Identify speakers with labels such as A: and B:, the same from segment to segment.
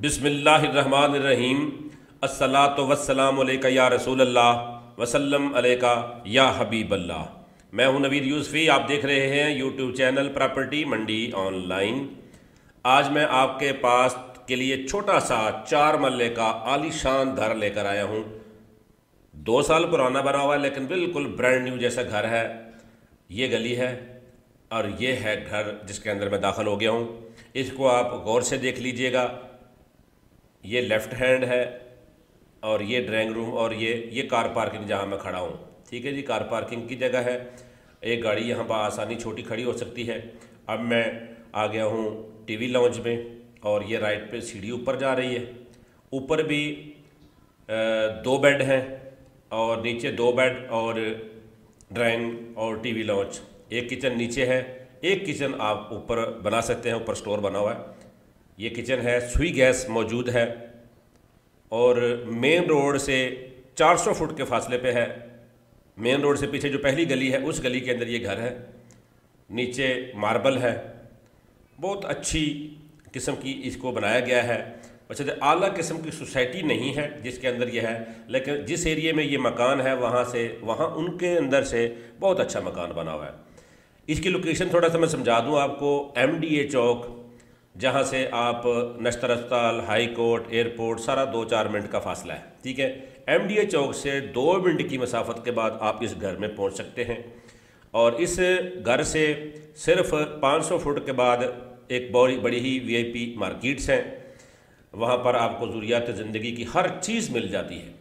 A: बिस्मिल्लाहिर्रहमानिर्रहीम। अस्सलातु वस्सलामु अलैका या रसूलल्लाह वसल्लम अलैका या हबीबल्लाह। मैं हूं नवीद यूसुफी, आप देख रहे हैं यूट्यूब चैनल प्रॉपर्टी मंडी ऑनलाइन। आज मैं आपके पास के लिए छोटा सा 4 मरले का आलीशान घर लेकर आया हूं। 2 साल पुराना बना हुआ है लेकिन बिल्कुल ब्रांड न्यू जैसा घर है। ये गली है और ये है घर जिसके अंदर मैं दाखिल हो गया हूँ। इसको आप गौर से देख लीजिएगा। ये लेफ़्ट हैंड है और ये ड्राइंग रूम और ये कार पार्किंग जहाँ मैं खड़ा हूँ। ठीक है जी, कार पार्किंग की जगह है। एक गाड़ी यहाँ पर आसानी छोटी खड़ी हो सकती है। अब मैं आ गया हूँ टीवी लाउंज में और ये राइट पे सीढ़ी ऊपर जा रही है। ऊपर भी 2 बेड हैं और नीचे 2 बेड और ड्राइंग और टीवी लाउंज। एक किचन नीचे है, एक किचन आप ऊपर बना सकते हैं, ऊपर स्टोर बना हुआ है। ये किचन है, सुई गैस मौजूद है और मेन रोड से 400 फुट के फासले पे है। मेन रोड से पीछे जो पहली गली है उस गली के अंदर ये घर है। नीचे मार्बल है, बहुत अच्छी किस्म की इसको बनाया गया है। अच्छा, आला किस्म की सोसाइटी नहीं है जिसके अंदर ये है, लेकिन जिस एरिया में ये मकान है वहाँ उनके अंदर से बहुत अच्छा मकान बना हुआ है। इसकी लोकेशन थोड़ा सा मैं समझा दूँ आपको। MDA चौक, जहाँ से आप नश्तर अस्पताल, हाई कोर्ट, एयरपोर्ट सारा 2-4 मिनट का फासला है। ठीक है, MDA चौक से 2 मिनट की मसाफत के बाद आप इस घर में पहुँच सकते हैं। और इस घर से सिर्फ 500 फुट के बाद एक बड़ी ही VIP मार्केट्स हैं। वहाँ पर आपको ज़रूरियात ज़िंदगी की हर चीज़ मिल जाती है।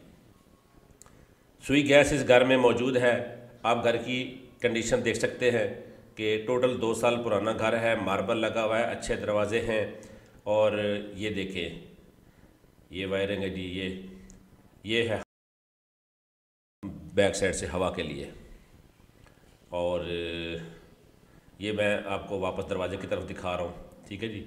A: सुई गैस इस घर में मौजूद है। आप घर की कंडीशन देख सकते हैं कि टोटल 2 साल पुराना घर है। मार्बल लगा हुआ है, अच्छे दरवाजे हैं और ये देखें, ये वायरिंग है जी। ये है बैक साइड से हवा के लिए। और ये मैं आपको वापस दरवाजे की तरफ दिखा रहा हूँ। ठीक है जी,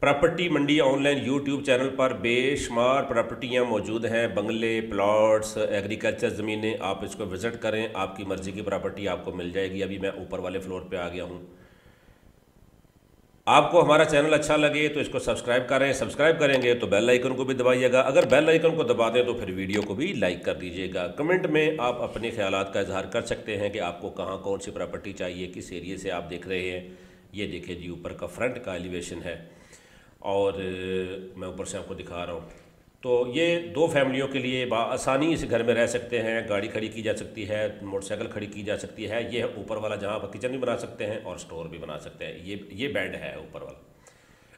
A: प्रॉपर्टी मंडी ऑनलाइन यूट्यूब चैनल पर बेशुमार प्रॉपर्टियाँ मौजूद हैं, बंगले, प्लॉट्स, एग्रीकल्चर ज़मीनें। आप इसको विज़िट करें, आपकी मर्ज़ी की प्रॉपर्टी आपको मिल जाएगी। अभी मैं ऊपर वाले फ्लोर पे आ गया हूँ। आपको हमारा चैनल अच्छा लगे तो इसको सब्सक्राइब करें। सब्सक्राइब करेंगे तो बेल आइकन को भी दबाइएगा। अगर बेल आइकन को दबा दें तो फिर वीडियो को भी लाइक कर दीजिएगा। कमेंट में आप अपने ख्यालात का इजहार कर सकते हैं कि आपको कहाँ कौन सी प्रॉपर्टी चाहिए, किस एरिए से आप देख रहे हैं। ये देखिए जी, ऊपर का फ्रंट का एलिवेशन है और मैं ऊपर से आपको दिखा रहा हूँ। तो ये 2 फैमिलियों के लिए आसानी इस घर में रह सकते हैं। गाड़ी खड़ी की जा सकती है, मोटरसाइकिल खड़ी की जा सकती है। ये है ऊपर वाला, जहाँ पर किचन भी बना सकते हैं और स्टोर भी बना सकते हैं। ये बेड है ऊपर वाला,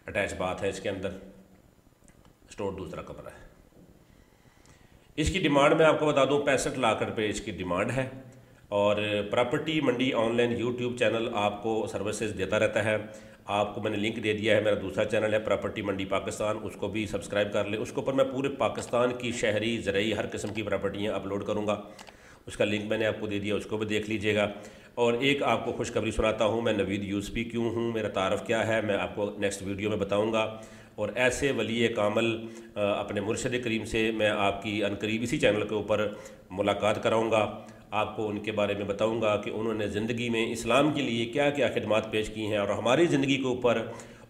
A: अटैच बाथ है इसके अंदर, स्टोर दूसरा कमरा है। इसकी डिमांड मैं आपको बता दूँ 65 लाख रुपये इसकी डिमांड है। और प्रॉपर्टी मंडी ऑनलाइन यूट्यूब चैनल आपको सर्विसेज देता रहता है। आपको मैंने लिंक दे दिया है, मेरा दूसरा चैनल है प्रॉपर्टी मंडी पाकिस्तान, उसको भी सब्सक्राइब कर ले। उसके ऊपर मैं पूरे पाकिस्तान की शहरी, ज़रई, हर किस्म की प्रॉपर्टियाँ अपलोड करूँगा। उसका लिंक मैंने आपको दे दिया, उसको भी देख लीजिएगा। और एक आपको खुशखबरी सुनाता हूँ, मैं नवीद यूसुफी क्यों हूँ, मेरा तारफ़ क्या है, मैं आपको नेक्स्ट वीडियो में बताऊँगा। और ऐसे वली कामल अपने मुर्शिद करीम से मैं आपकी अनकरीब इसी चैनल के ऊपर मुलाकात कराऊँगा। आपको उनके बारे में बताऊंगा कि उन्होंने ज़िंदगी में इस्लाम के लिए क्या क्या खिदमात पेश की हैं और हमारी ज़िंदगी के ऊपर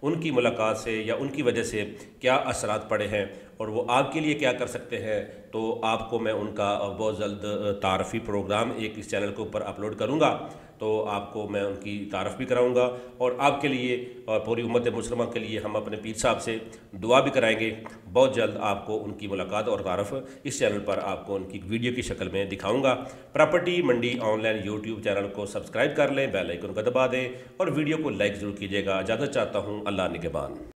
A: उनकी मुलाकात से या उनकी वजह से क्या असरात पड़े हैं और वो आपके लिए क्या कर सकते हैं। तो आपको मैं उनका बहुत जल्द तारफ़ी प्रोग्राम एक इस चैनल के ऊपर अपलोड करूँगा। तो आपको मैं उनकी तारफ़ भी कराऊँगा और आपके लिए और पूरी उम्मत मुसलमा के लिए हम अपने पीर साहब से दुआ भी कराएंगे। बहुत जल्द आपको उनकी मुलाकात और तारफ़ इस चैनल पर आपको उनकी वीडियो की शक्ल में दिखाऊँगा। प्रॉपर्टी मंडी ऑनलाइन यूट्यूब चैनल को सब्सक्राइब कर लें, बेल आइकन को दबा दें और वीडियो को लाइक ज़रूर कीजिएगा। इजाज़त चाहता हूँ, अल्लाह निगहबान।